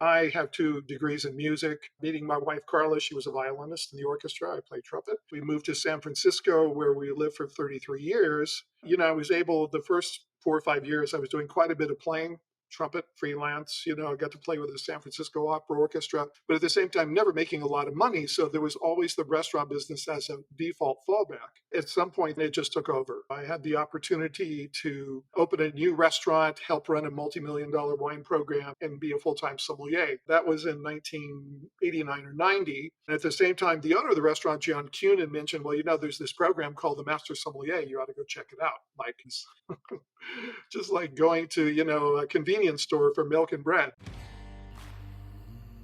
I have 2 degrees in music. Meeting my wife, Carla, she was a violinist in the orchestra. I played trumpet. We moved to San Francisco, where we lived for 33 years. I was able, the first 4 or 5 years, I was doing quite a bit of playing trumpet freelance. I got to play with the San Francisco Opera Orchestra, but at the same time, never making a lot of money. So there was always the restaurant business as a default fallback. At some point, it just took over. I had the opportunity to open a new restaurant, help run a multi-million-dollar wine program, and be a full-time sommelier. That was in 1989 or 90. And at the same time, the owner of the restaurant, John Kuhn, had mentioned, well, there's this program called the Master Sommelier. You ought to go check it out. Like, just like going to, a convenience store for milk and bread.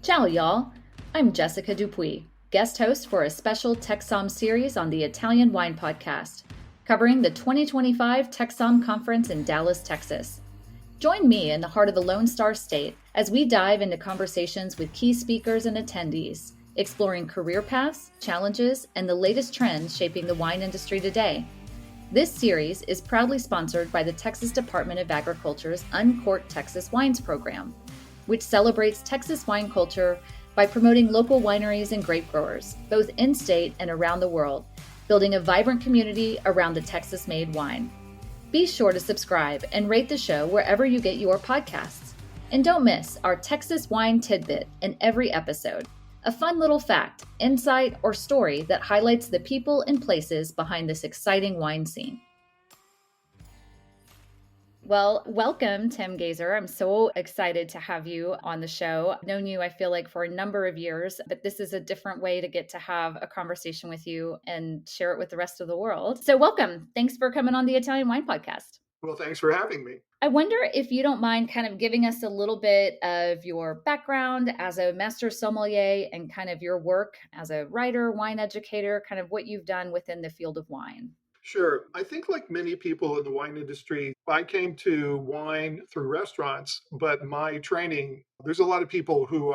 Ciao, y'all. I'm Jessica Dupuy, guest host for a special TEXSOM series on the Italian Wine Podcast, covering the 2025 TEXSOM Conference in Dallas, Texas. Join me in the heart of the Lone Star State as we dive into conversations with key speakers and attendees, exploring career paths, challenges, and the latest trends shaping the wine industry today. This series is proudly sponsored by the Texas Department of Agriculture's Uncork Texas Wines program, which celebrates Texas wine culture by promoting local wineries and grape growers, both in-state and around the world, building a vibrant community around the Texas-made wine. Be sure to subscribe and rate the show wherever you get your podcasts. And don't miss our Texas wine tidbit in every episode. A fun little fact, insight, or story that highlights the people and places behind this exciting wine scene. Well, welcome, Tim Gaiser. I'm so excited to have you on the show. I've known you, I feel like, for a number of years, but this is a different way to get to have a conversation with you and share it with the rest of the world. So welcome. Thanks for coming on the Italian Wine Podcast. Well, thanks for having me. I wonder if you don't mind kind of giving us a little bit of your background as a master sommelier and kind of your work as a writer, wine educator, kind of what you've done within the field of wine. Sure. I think, like many people in the wine industry, I came to wine through restaurants, but my training, there's a lot of people who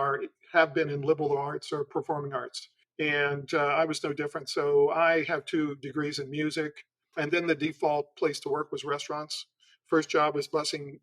have been in liberal arts or performing arts. And I was no different. So I have 2 degrees in music. And then the default place to work was restaurants. First job was bussing,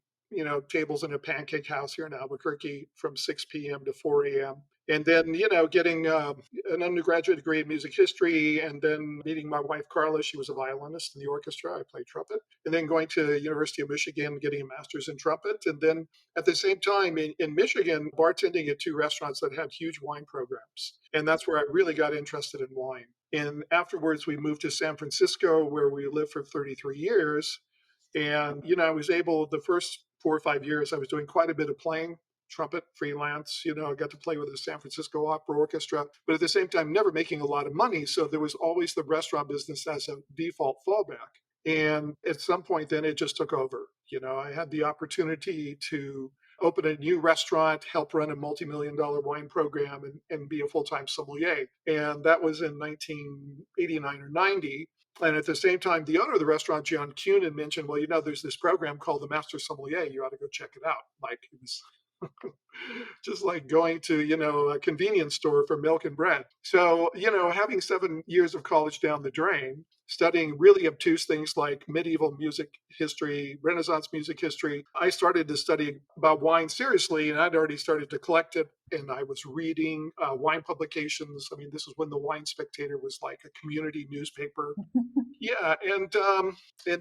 tables in a pancake house here in Albuquerque from 6 p.m. to 4 a.m. And then, getting an undergraduate degree in music history, and then meeting my wife, Carla. She was a violinist in the orchestra. I played trumpet. And then going to the University of Michigan, getting a master's in trumpet. And then at the same time in Michigan, bartending at 2 restaurants that had huge wine programs. And that's where I really got interested in wine. And afterwards, we moved to San Francisco, where we lived for 33 years. And, I was able, the first 4 or 5 years, I was doing quite a bit of playing trumpet freelance. I got to play with the San Francisco Opera Orchestra, but at the same time, never making a lot of money. So there was always the restaurant business as a default fallback. And at some point, then it just took over. I had the opportunity to open a new restaurant, help run a multi-million-dollar wine program, and be a full-time sommelier. And that was in 1989 or 90. And at the same time, the owner of the restaurant, John Kuhn, had mentioned, well, there's this program called the Master Sommelier. You ought to go check it out. Like, it was just like going to, a convenience store for milk and bread. So, having 7 years of college down the drain, studying really obtuse things like medieval music history, Renaissance music history, I started to study about wine seriously, and I'd already started to collect it. And I was reading wine publications. I mean, this is when the Wine Spectator was like a community newspaper. Yeah, and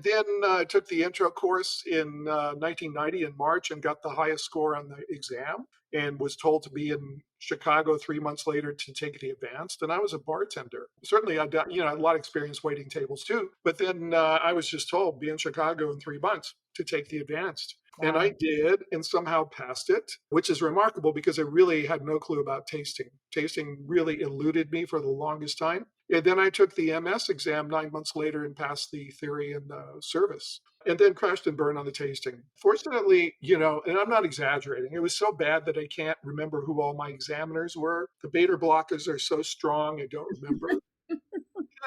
then I took the intro course in 1990 in March and got the highest score on the exam, and was told to be in Chicago 3 months later to take the advanced. And I was a bartender. Certainly, I got a lot of experience waiting tables too. But then I was just told, be in Chicago in 3 months to take the advanced. Wow. And I did, and somehow passed it, which is remarkable because I really had no clue about tasting. Tasting really eluded me for the longest time. And then I took the MS exam 9 months later and passed the theory and service, and then crashed and burned on the tasting. Fortunately, and I'm not exaggerating, it was so bad that I can't remember who all my examiners were. The beta blockers are so strong, I don't remember.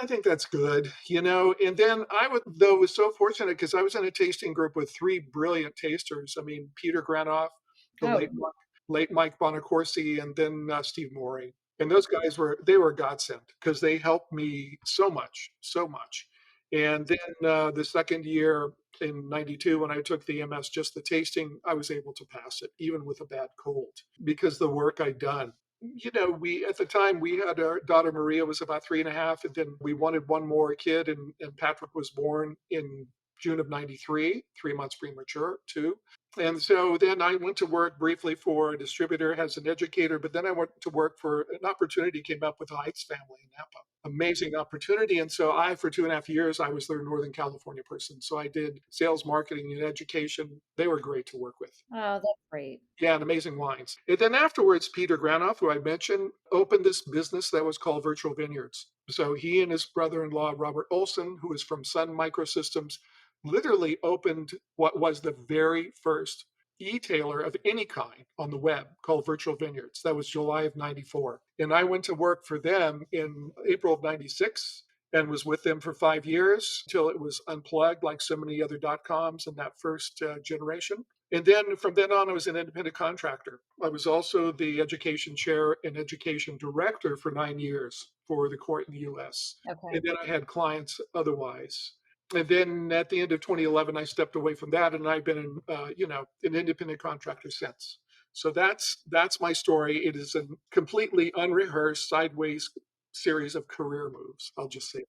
I think that's good, And then was so fortunate because I was in a tasting group with 3 brilliant tasters. I mean, Peter Granoff, the late Mike Bonacorsi, and then Steve Morey. And those guys were a godsend because they helped me so much. And then the second year, in 92 when I took the MS, just the tasting, I was able to pass it, even with a bad cold, because the work I'd done. We at the time we had our daughter Maria was about 3.5, and then we wanted one more kid, and Patrick was born in June of 93, 3 months premature too. And so then I went to work briefly for a distributor as an educator, but then I went to work for an opportunity came up with the Heights family in Napa. Amazing opportunity. And so for 2.5 years, I was their Northern California person. So I did sales, marketing, and education. They were great to work with. Oh, that's great. Yeah, and amazing wines. And then afterwards, Peter Granoff, who I mentioned, opened this business that was called Virtual Vineyards. So he and his brother-in-law, Robert Olson, who is from Sun Microsystems, literally opened what was the very first e-tailer of any kind on the web called Virtual Vineyards. That was July of 94. And I went to work for them in April of 96 and was with them for 5 years until it was unplugged like so many other dot-coms in that first generation. And then from then on, I was an independent contractor. I was also the education chair and education director for 9 years for the court in the US. And Okay. then I had clients otherwise. And then at the end of 2011, I stepped away from that, and I've been, an independent contractor since. So that's my story. It is a completely unrehearsed, sideways series of career moves. I'll just say.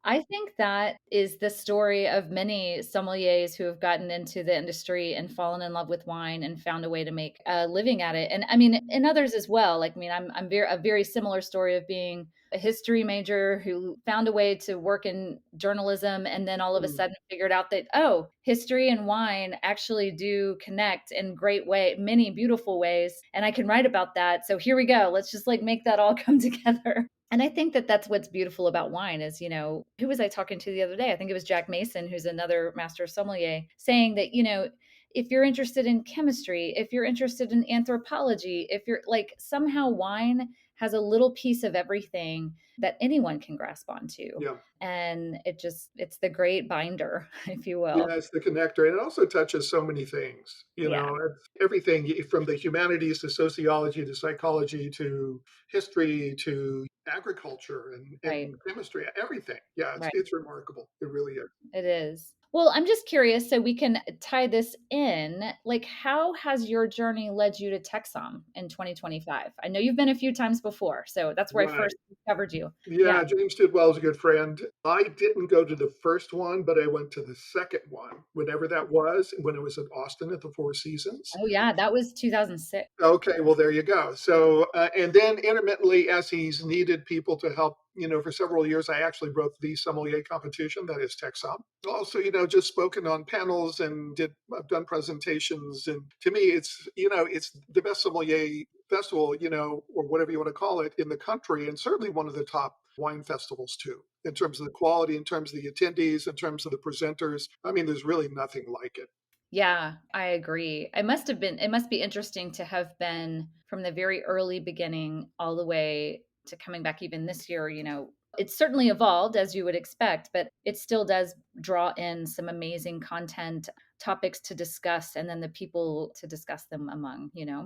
I think that is the story of many sommeliers who have gotten into the industry and fallen in love with wine and found a way to make a living at it. And I mean, and others as well. Like, I mean, I'm very a very similar story of being a history major who found a way to work in journalism and then all of a Mm, sudden figured out that, oh, history and wine actually do connect in great way, many beautiful ways. And I can write about that. So here we go. Let's just like make that all come together. And I think that that's what's beautiful about wine is, who was I talking to the other day? I think it was Jack Mason, who's another master sommelier, saying that, if you're interested in chemistry, if you're interested in anthropology, if you're like somehow wine has a little piece of everything that anyone can grasp onto. yeah. And it's the great binder, if you will. Yeah, it's the connector, and it also touches so many things. Yeah, It's everything from the humanities to sociology to psychology to history to agriculture right, and chemistry, everything. Yeah, it's right. it's remarkable. It really is. It is. Well, I'm just curious, so we can tie this in. Like, how has your journey led you to TEXSOM in 2025? I know you've been a few times before, so that's where I Right. first discovered you. Yeah. Yeah, James Tidwell is a good friend. I didn't go to the first one, but I went to the second one, whenever that was, when it was in Austin at the Four Seasons. Oh, yeah, that was 2006. Okay, well, there you go. So, and then intermittently, as he's needed people to help, for several years, I actually wrote the sommelier competition, that is TEXSOM. Also, just spoken on panels and I've done presentations. And to me, it's the best sommelier festival, or whatever you want to call it in the country, and certainly one of the top wine festivals too, in terms of the quality, in terms of the attendees, in terms of the presenters. I mean, there's really nothing like it. Yeah, I agree. It must be interesting to have been from the very early beginning all the way to coming back even this year, It's certainly evolved as you would expect, but it still does draw in some amazing content, topics to discuss, and then the people to discuss them among. Yeah.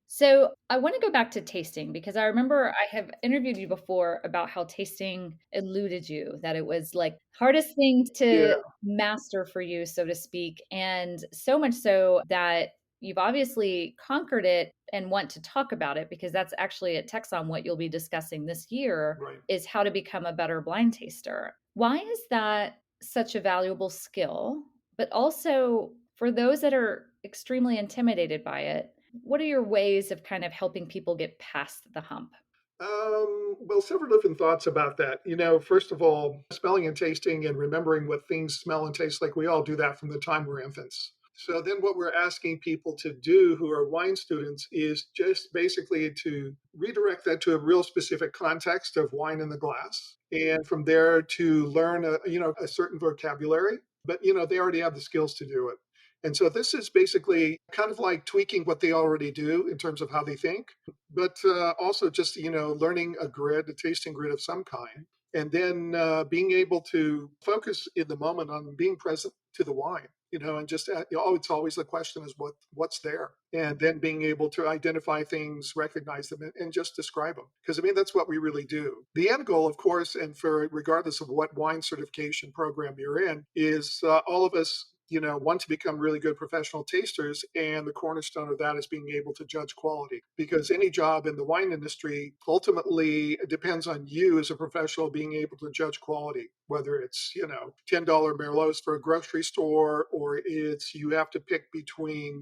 So I want to go back to tasting because I remember I have interviewed you before about how tasting eluded you, that it was like hardest thing Yeah. to master for you, so to speak. And so much so that you've obviously conquered it and want to talk about it because that's actually at Texon what you'll be discussing this year Right. is how to become a better blind taster. Why is that such a valuable skill? But also for those that are extremely intimidated by it, what are your ways of kind of helping people get past the hump? Well, several different thoughts about that. First of all, smelling and tasting and remembering what things smell and taste like, we all do that from the time we're infants. So then what we're asking people to do who are wine students is just basically to redirect that to a real specific context of wine in the glass. And from there to learn a certain vocabulary, but they already have the skills to do it. And so this is basically kind of like tweaking what they already do in terms of how they think, but also just learning a grid, a tasting grid of some kind, and then being able to focus in the moment on being present to the wine, and just it's always the question is what's there, and then being able to identify things, recognize them, and just describe them, because I mean that's what we really do. The end goal, of course, and for regardless of what wine certification program you're in, is all of us want to become really good professional tasters. And the cornerstone of that is being able to judge quality, because any job in the wine industry ultimately depends on you as a professional being able to judge quality, whether it's, $10 Merlots for a grocery store, or it's you have to pick between,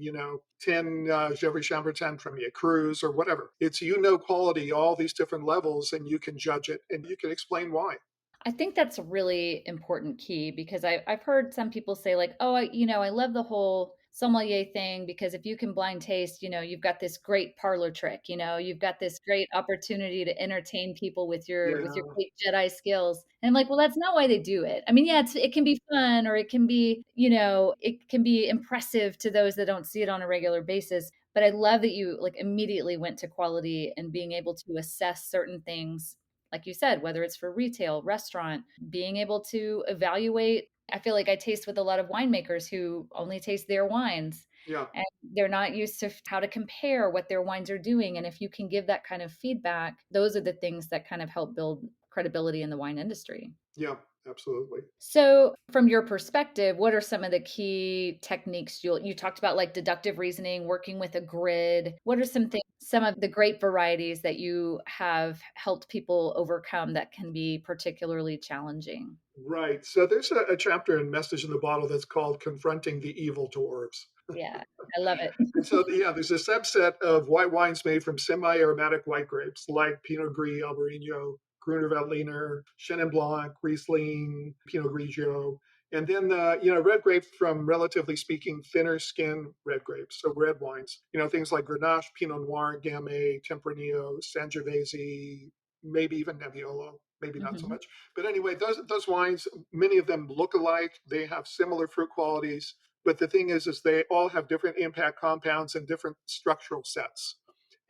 10 Gevrey Chambertin Premier Crus or whatever. It's, quality, all these different levels, and you can judge it and you can explain why. I think that's a really important key because I've heard some people say like, oh, I love the whole sommelier thing because if you can blind taste, you've got this great parlor trick, you've got this great opportunity to entertain people with your Yeah, great Jedi skills. And I'm like, well, that's not why they do it. I mean, yeah, it can be fun or it can be, it can be impressive to those that don't see it on a regular basis. But I love that you like immediately went to quality and being able to assess certain things like you said, whether it's for retail, restaurant, being able to evaluate. I feel like I taste with a lot of winemakers who only taste their wines yeah, and they're not used to how to compare what their wines are doing. And if you can give that kind of feedback, those are the things that kind of help build credibility in the wine industry. yeah, absolutely. So, from your perspective, what are some of the key techniques you talked about like deductive reasoning, working with a grid? What are some of the great varieties that you have helped people overcome that can be particularly challenging? Right. So there's a chapter in Message in the Bottle that's called Confronting the Evil Dwarves. Yeah, I love it. And so, yeah, there's a subset of white wines made from semi-aromatic white grapes like Pinot Gris, Albarino, Gruner Veltliner, Chenin Blanc, Riesling, Pinot Grigio, and then red grapes from, relatively speaking, thinner skin red grapes, so red wines. Things like Grenache, Pinot Noir, Gamay, Tempranillo, Sangiovese, maybe even Nebbiolo, maybe not so Mhm. much. But anyway, those wines, many of them look alike. They have similar fruit qualities, but the thing is they all have different impact compounds and different structural sets.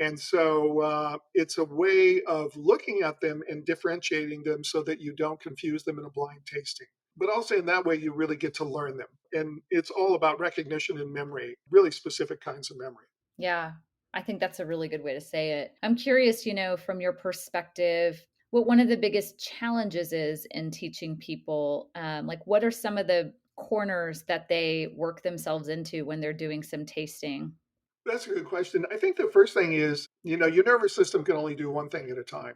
And so it's a way of looking at them and differentiating them so that you don't confuse them in a blind tasting. But also in that way, you really get to learn them. And it's all about recognition and memory, really specific kinds of memory. Yeah, I think that's a really good way to say it. I'm curious, from your perspective, what one of the biggest challenges is in teaching people. Like, what are some of the corners that they work themselves into when they're doing some tasting? That's a good question. I think the first thing is, your nervous system can only do one thing at a time.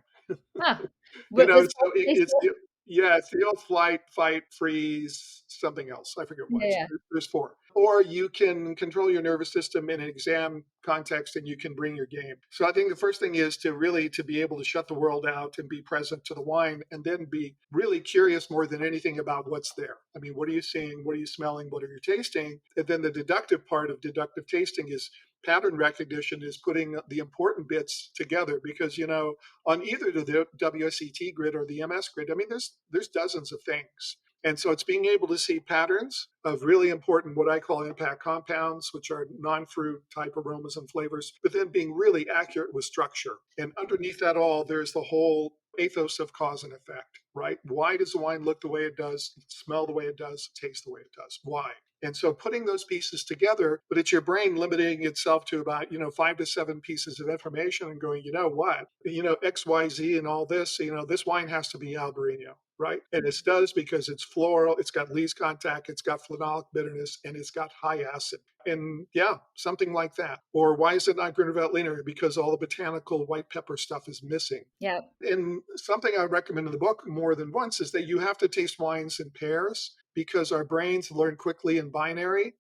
Ah, So besides tasting? yeah, it's the old flight, fight, freeze, something else. I forget what. Yeah, yeah, There's four. Or you can control your nervous system in an exam context and you can bring your game. So I think the first thing is to be able to shut the world out and be present to the wine, and then be really curious more than anything about what's there. I mean, what are you seeing? What are you smelling? What are you tasting? And then the deductive part of deductive tasting is pattern recognition, is putting the important bits together, because on either the WSET grid or the MS grid, I mean, there's dozens of things. And so it's being able to see patterns of really important, what I call impact compounds, which are non-fruit type aromas and flavors, but then being really accurate with structure. And underneath that all, there's the whole ethos of cause and effect, right? Why does the wine look the way it does, smell the way it does, taste the way it does? Why? And so putting those pieces together, but it's your brain limiting itself to about, 5 to 7 pieces of information and going, you know what, X, Y, Z and all this, this wine has to be Albarino, right? And it does because it's floral, it's got lees contact, it's got phenolic bitterness, and it's got high acid. And yeah, something like that. Or why is it not Gruner Veltliner? Because all the botanical white pepper stuff is missing. yeah. And something I recommend in the book more than once is that you have to taste wines in pairs, because our brains learn quickly in binary.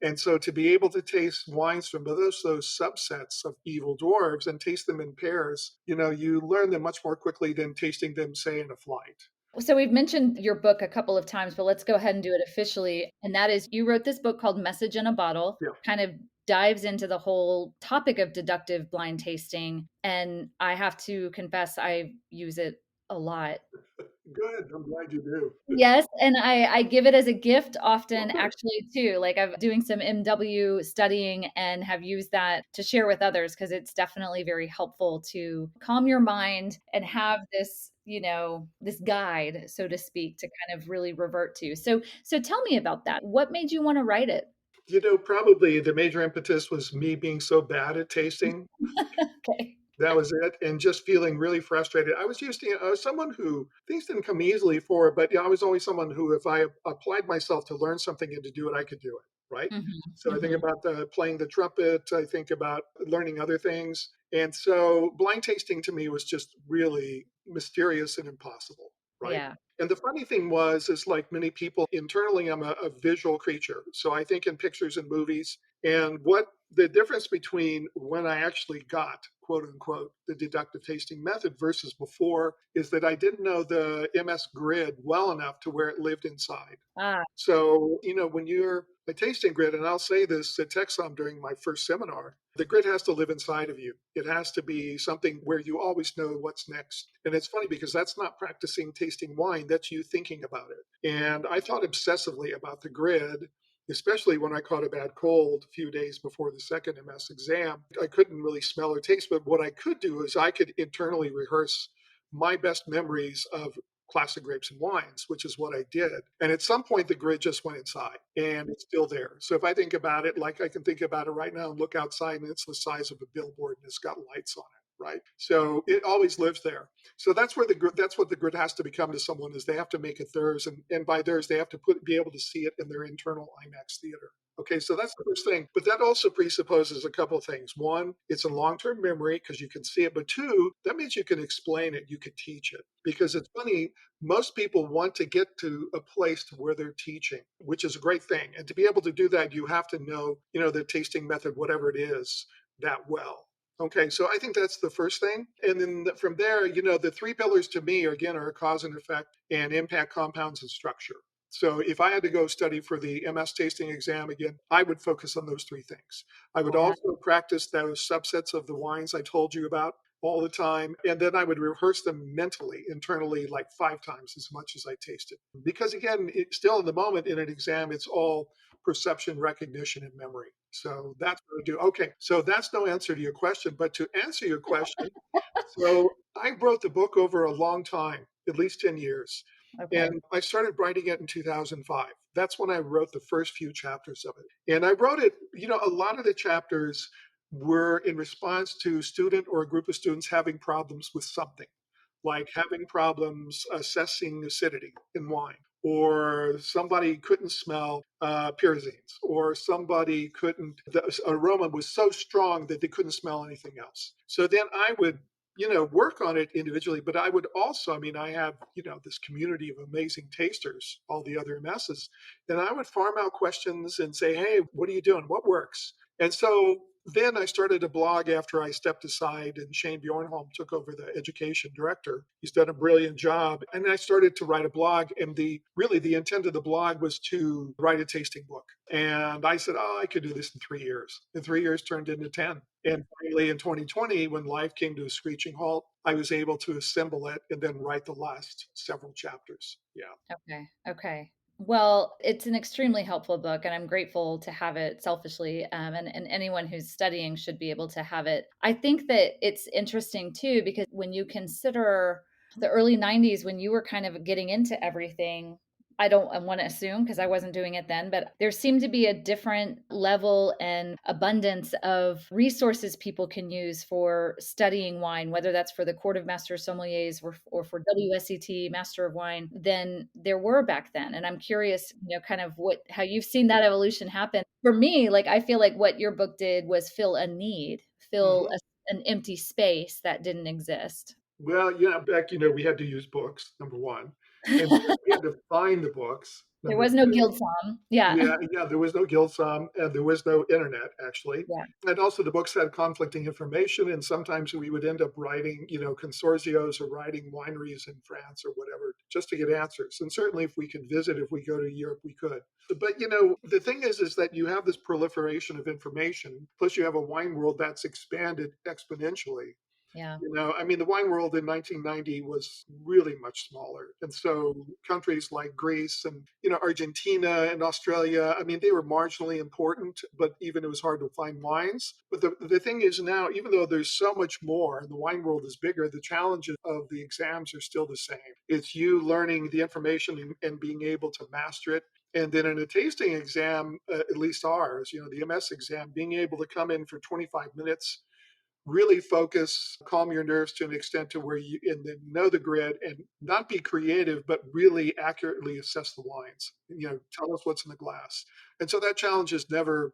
And so to be able to taste wines from those subsets of evil dwarves and taste them in pairs, you learn them much more quickly than tasting them, say, in a flight. So we've mentioned your book a couple of times, but let's go ahead and do it officially. And that is you wrote this book called Message in a Bottle, Yeah, kind of dives into the whole topic of deductive blind tasting. And I have to confess, I use it a lot. good. I'm glad you do. Yes, and I give it as a gift Well, often good. actually too. Like I'm doing some MW studying and have used that to share with others because it's definitely very helpful to calm your mind and have this, this guide, so to speak, to kind of really revert to. So tell me about that. What made you want to write it? Probably the major impetus was me being so bad at tasting. Okay. That was it, and just feeling really frustrated. I was used to, I was someone who things didn't come easily for, but I was always someone who, if I applied myself to learn something and to do it, I could do it, right? Hmm. So I think Hmm. about playing the trumpet. I think about learning other things, and so blind tasting to me was just really mysterious and impossible, right? Yeah. And the funny thing was, is like many people internally, I'm a visual creature, so I think in pictures and movies. And what the difference between when I actually got, quote unquote, the deductive tasting method versus before is that I didn't know the MS grid well enough to where it lived inside. Ah, So, when you're a tasting grid, and I'll say this at TEXSOM during my first seminar, the grid has to live inside of you. It has to be something where you always know what's next. And it's funny because that's not practicing tasting wine, that's you thinking about it. And I thought obsessively about the grid, especially when I caught a bad cold a few days before the second MS exam. I couldn't really smell or taste, but what I could do is I could internally rehearse my best memories of classic grapes and wines, which is what I did. And at some point, the grid just went inside and it's still there. So if I think about it, like I can think about it right now and look outside and it's the size of a billboard and it's got lights on it, right? So it always lives there. So that's where that's what the grid has to become to someone is they have to make it theirs. And by theirs, they have to be able to see it in their internal IMAX theater. Okay, so that's the first thing. But that also presupposes a couple of things. One, it's a long term memory because you can see it. But two, that means you can explain it, you can teach it. Because it's funny, most people want to get to a place to where they're teaching, which is a great thing. And to be able to do that, you have to know, the tasting method, whatever it is, that well. Okay, so I think that's the first thing. And then from there, the three pillars to me, again, are cause and effect and impact compounds and structure. So if I had to go study for the MS tasting exam again, I would focus on those three things. I would yeah. also practice those subsets of the wines I told you about all the time. And then I would rehearse them mentally, internally, like 5 times as much as I tasted. Because again, still in the moment in an exam, it's all perception, recognition, and memory. So that's what I do. Okay, so that's no answer to your question. But to answer your question, so I wrote the book over a long time, at least 10 years. Okay. And I started writing it in 2005. That's when I wrote the first few chapters of it. And I wrote it, a lot of the chapters were in response to a student or a group of students having problems with something, like having problems assessing acidity in wine, or somebody couldn't smell pyrazines, or somebody couldn't, the aroma was so strong that they couldn't smell anything else. So then I would work on it individually, but I would also, I mean, I have, this community of amazing tasters, all the other messes, and I would farm out questions and say, hey, what are you doing? What works? And so then I started a blog after I stepped aside and Shane Bjornholm took over the education director. He's done a brilliant job. And I started to write a blog. And the intent of the blog was to write a tasting book. And I said, oh, I could do this in 3 years. And 3 years turned into 10. And finally, in 2020, when life came to a screeching halt, I was able to assemble it and then write the last several chapters. Yeah. Okay. Okay. Well, it's an extremely helpful book, and I'm grateful to have it selfishly. And anyone who's studying should be able to have it. I think that it's interesting too, because when you consider the early 90s, when you were kind of getting into everything, I want to assume because I wasn't doing it then, but there seemed to be a different level and abundance of resources people can use for studying wine, whether that's for the Court of Master Sommeliers or for WSET Master of Wine, than there were back then. And I'm curious, kind of how you've seen that evolution happen. For me, like I feel like what your book did was fill a need, fill Mhm. an empty space that didn't exist. Well, yeah, back, we had to use books, number one. And then we had to find the books, There number was no two. guild song. Yeah. Yeah, yeah, there was no Gilsum and there was no internet actually. Yeah. And also the books had conflicting information and sometimes we would end up writing, consortios or writing wineries in France or whatever just to get answers. And certainly if we could visit, if we go to Europe, we could. But the thing is that you have this proliferation of information, plus you have a wine world that's expanded exponentially. Yeah. I mean, the wine world in 1990 was really much smaller. And so countries like Greece and, Argentina and Australia, I mean, they were marginally important, but even it was hard to find wines. But the thing is now, even though there's so much more and the wine world is bigger, the challenges of the exams are still the same. It's you learning the information and being able to master it. And then in a tasting exam, at least ours, the MS exam, being able to come in for 25 minutes really focus, calm your nerves to an extent to where you and then know the grid and not be creative, but really accurately assess the wines. Tell us what's in the glass. And so that challenge is never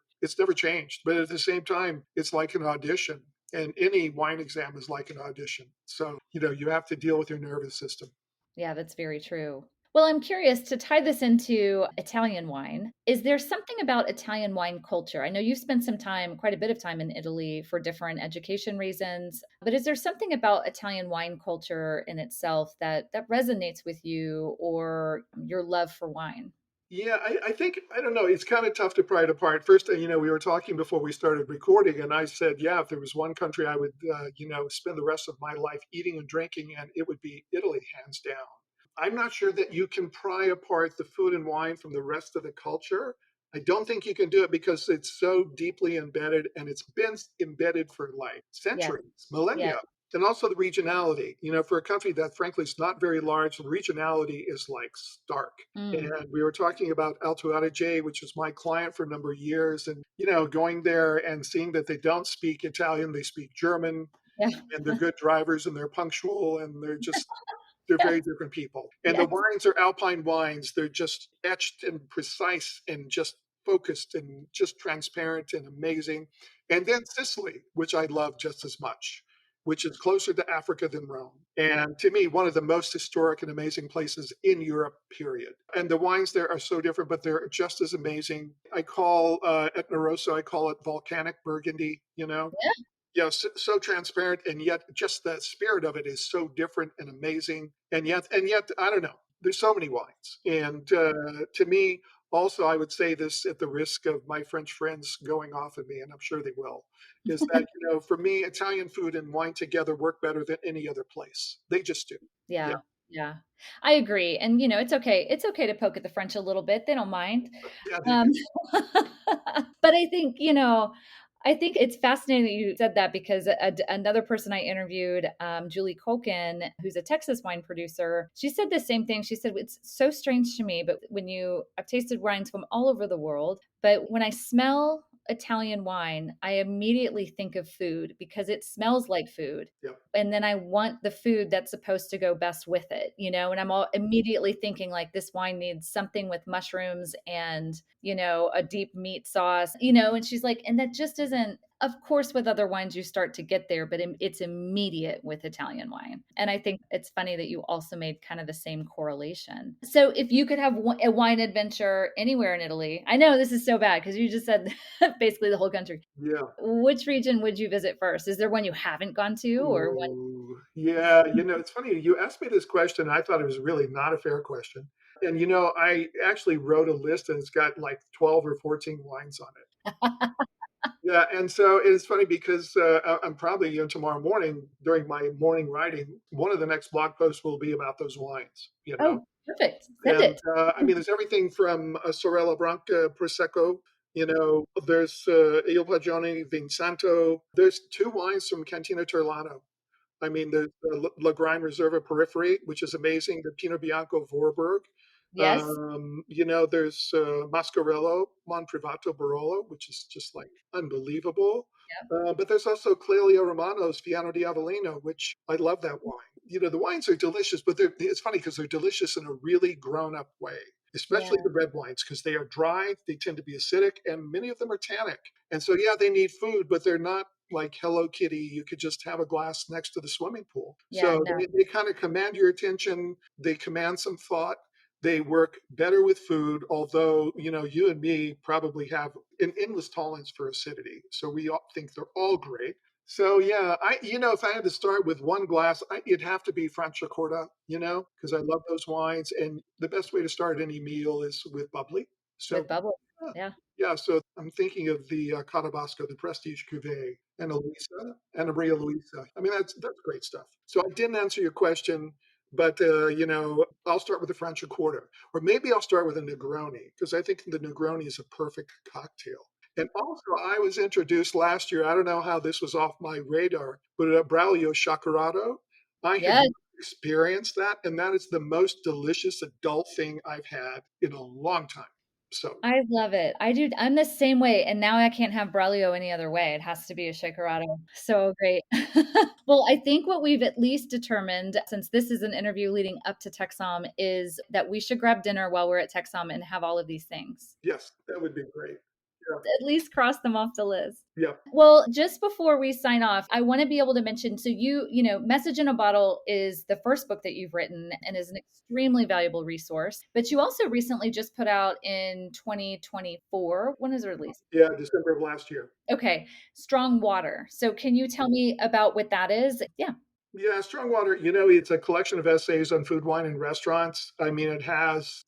changed. But at the same time, it's like an audition. And any wine exam is like an audition. So, you have to deal with your nervous system. Yeah, that's very true. Well, I'm curious to tie this into Italian wine. Is there something about Italian wine culture? I know you've spent some time, quite a bit of time in Italy for different education reasons, but is there something about Italian wine culture in itself that resonates with you or your love for wine? Yeah, I think, I don't know, it's kind of tough to pry it apart. First, we were talking before we started recording, and I said, yeah, if there was one country I would, spend the rest of my life eating and drinking in, it would be Italy, hands down. I'm not sure that you can pry apart the food and wine from the rest of the culture. I don't think you can do it because it's so deeply embedded and it's been embedded for like Yeah. centuries, Yeah. millennia. And also the regionality. For a country that frankly is not very large, the regionality is like stark. Mm. And we were talking about Alto Adige, which was my client for a number of years. And, going there and seeing that they don't speak Italian, they speak German, Yeah. and they're good drivers and they're punctual and they're Yeah. very different people. And the Yes. wines are Alpine wines. They're just etched and precise and just focused and just transparent and amazing. And then Sicily, which I love just as much, which is closer to Africa than Rome. And to me, one of the most historic and amazing places in Europe, period. And the wines there are so different, but they're just as amazing. I call Etna Rosso, I call it volcanic Burgundy. Yeah. Yeah, so transparent, and yet just the spirit of it is so different and amazing. And yet, I don't know. There's so many wines, and to me, also, I would say this at the risk of my French friends going off at me, and I'm sure they will, is that for me, Italian food and wine together work better than any other place. They just do. Yeah, Yeah. Yeah. I agree. And it's okay. It's okay to poke at the French a little bit. They don't mind. yeah, they Um, do. but I think it's fascinating that you said that because another person I interviewed, Julie Colkin, who's a Texas wine producer, she said the same thing. She said, it's so strange to me, but I've tasted wines from all over the world, but when I smell Italian wine, I immediately think of food because it smells like food. Yeah, And then I want the food that's supposed to go best with it, and I'm all immediately thinking like this wine needs something with mushrooms and, a deep meat sauce, and she's like, and that just isn't, of course, with other wines, you start to get there, but it's immediate with Italian wine. And I think it's funny that you also made kind of the same correlation. So if you could have a wine adventure anywhere in Italy, I know this is so bad because you just said basically the whole country. yeah. Which region would you visit first? Is there one you haven't gone to or one? Ooh, yeah. It's funny. You asked me this question. I thought it was really not a fair question. And, I actually wrote a list and it's got like 12 or 14 wines on it. Yeah. And so it's funny because I'm probably, tomorrow morning during my morning writing, one of the next blog posts will be about those wines. Oh, perfect. Send And it. I mean, there's everything from Sorella Branca Prosecco. There's Il Pagione Vinsanto. There's two wines from Cantina Turlano. I mean, the Lagrein Reserva Periphery, which is amazing. The Pinot Bianco Vorburg. Yes. There's Mascarello Monprivato Barolo, which is just like unbelievable. Yep. But there's also Clelia Romano's Fiano di Avellino, which I love that wine. The wines are delicious, but it's funny because they're delicious in a really grown up way, especially Yeah. the red wines, because they are dry, they tend to be acidic, and many of them are tannic. And so, yeah, they need food, but they're not like Hello Kitty. You could just have a glass next to the swimming pool. Yeah. So No. they kind of command your attention, they command some thought. They work better with food, although, you and me probably have an endless tolerance for acidity. So we all think they're all great. So yeah, if I had to start with one glass, it'd have to be Franciacorta, because I love those wines. And the best way to start any meal is with bubbly. So With bubble. yeah, Yeah. yeah. So I'm thinking of the Catabasco, the Prestige Cuvée, and Elisa, and Maria Luisa. I mean, that's great stuff. So I didn't answer your question, but I'll start with the Franciacorta, or maybe I'll start with a Negroni because I think the Negroni is a perfect cocktail. And also, I was introduced last year. I don't know how this was off my radar, but at Braulio Shacarato, I have Yes. experienced that, and that is the most delicious adult thing I've had in a long time. So I love it. I do. I'm the same way. And now I can't have Braulio any other way. It has to be a shakerado. So great. Well, I think what we've at least determined, since this is an interview leading up to TEXSOM, is that we should grab dinner while we're at TEXSOM and have all of these things. yes, that would be great. Yeah. At least cross them off the list. Yeah. Well, just before we sign off, I want to be able to mention, so Message in a Bottle is the first book that you've written and is an extremely valuable resource. But you also recently just put out in 2024. When is it released? Yeah. December of last year. Okay, Strong Water. So can you tell me about what that is? Yeah. Yeah, Strong Water, it's a collection of essays on food, wine, and restaurants. I mean, it has,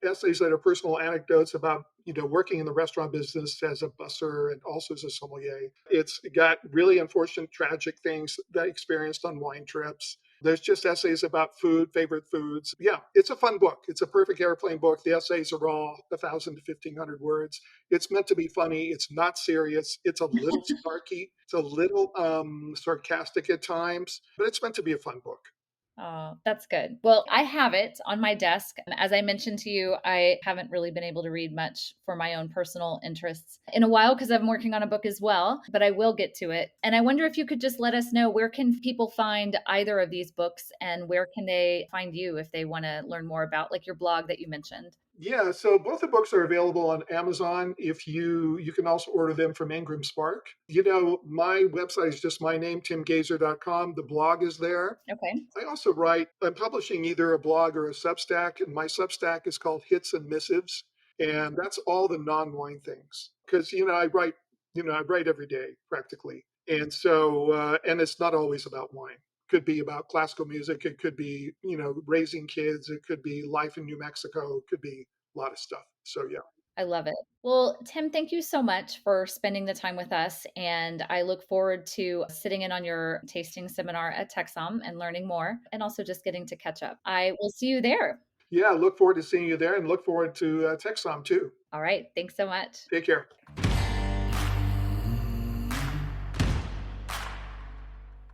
essays that are personal anecdotes about, working in the restaurant business as a busser and also as a sommelier. It's got really unfortunate, tragic things that I experienced on wine trips. There's just essays about food, favorite foods. Yeah, it's a fun book. It's a perfect airplane book. The essays are all 1,000 to 1,500 words. It's meant to be funny. It's not serious. It's a little snarky. It's a little sarcastic at times, but it's meant to be a fun book. Oh, that's good. Well, I have it on my desk. And as I mentioned to you, I haven't really been able to read much for my own personal interests in a while because I'm working on a book as well, but I will get to it. And I wonder if you could just let us know, where can people find either of these books, and where can they find you if they want to learn more about, like, your blog that you mentioned? Yeah, so both the books are available on Amazon. If you can also order them from Ingram Spark. My website is just my name, timgaiser.com. The blog is there. Okay. I also I'm publishing either a blog or a Substack, and my Substack is called Hits and Missives, and that's all the non-wine things. Because, I write every day practically. And so, and it's not always about wine. Could be about classical music. It could be, raising kids. It could be life in New Mexico. It could be a lot of stuff. So, yeah. I love it. Well, Tim, thank you so much for spending the time with us. And I look forward to sitting in on your tasting seminar at TEXSOM and learning more, and also just getting to catch up. I will see you there. Yeah, look forward to seeing you there, and look forward to TEXSOM too. All right. Thanks so much. Take care.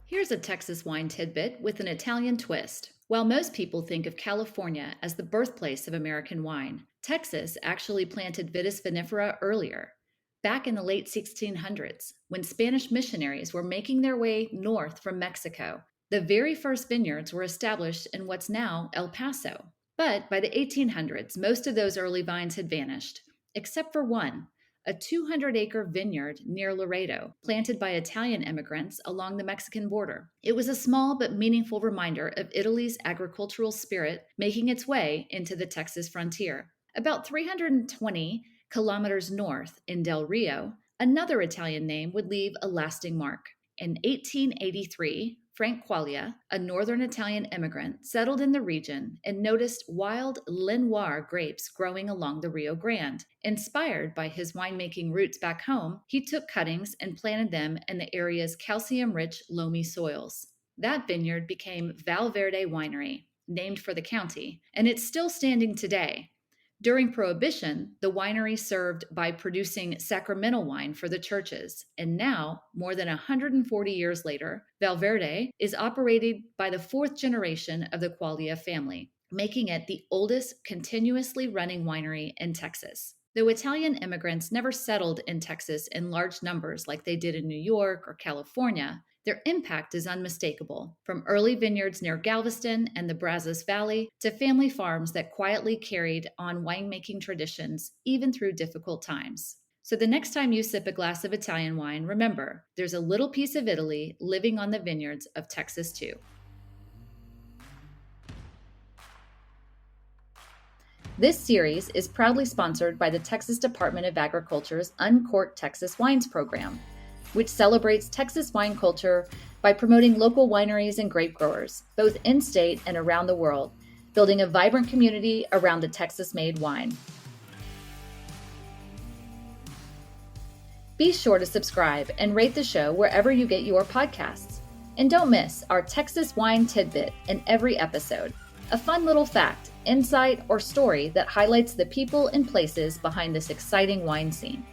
Here's a Texas wine tidbit with an Italian twist. While most people think of California as the birthplace of American wine, Texas actually planted Vitis vinifera earlier. Back in the late 1600s, when Spanish missionaries were making their way north from Mexico, the very first vineyards were established in what's now El Paso. But by the 1800s, most of those early vines had vanished, except for one, a 200-acre vineyard near Laredo, planted by Italian immigrants along the Mexican border. It was a small but meaningful reminder of Italy's agricultural spirit making its way into the Texas frontier. About 320 kilometers north in Del Rio, another Italian name would leave a lasting mark. In 1883, Frank Quaglia, a northern Italian immigrant, settled in the region and noticed wild Lenoir grapes growing along the Rio Grande. Inspired by his winemaking roots back home, he took cuttings and planted them in the area's calcium-rich, loamy soils. That vineyard became Valverde Winery, named for the county, and it's still standing today. During Prohibition, the winery served by producing sacramental wine for the churches, and now, more than 140 years later, Valverde is operated by the fourth generation of the Quaglia family, making it the oldest continuously running winery in Texas. Though Italian immigrants never settled in Texas in large numbers like they did in New York or California, their impact is unmistakable, from early vineyards near Galveston and the Brazos Valley to family farms that quietly carried on winemaking traditions even through difficult times. So the next time you sip a glass of Italian wine, remember, there's a little piece of Italy living on the vineyards of Texas too. This series is proudly sponsored by the Texas Department of Agriculture's Uncork Texas Wines program, which celebrates Texas wine culture by promoting local wineries and grape growers, both in-state and around the world, building a vibrant community around the Texas-made wine. Be sure to subscribe and rate the show wherever you get your podcasts. And don't miss our Texas wine tidbit in every episode, a fun little fact, insight, or story that highlights the people and places behind this exciting wine scene.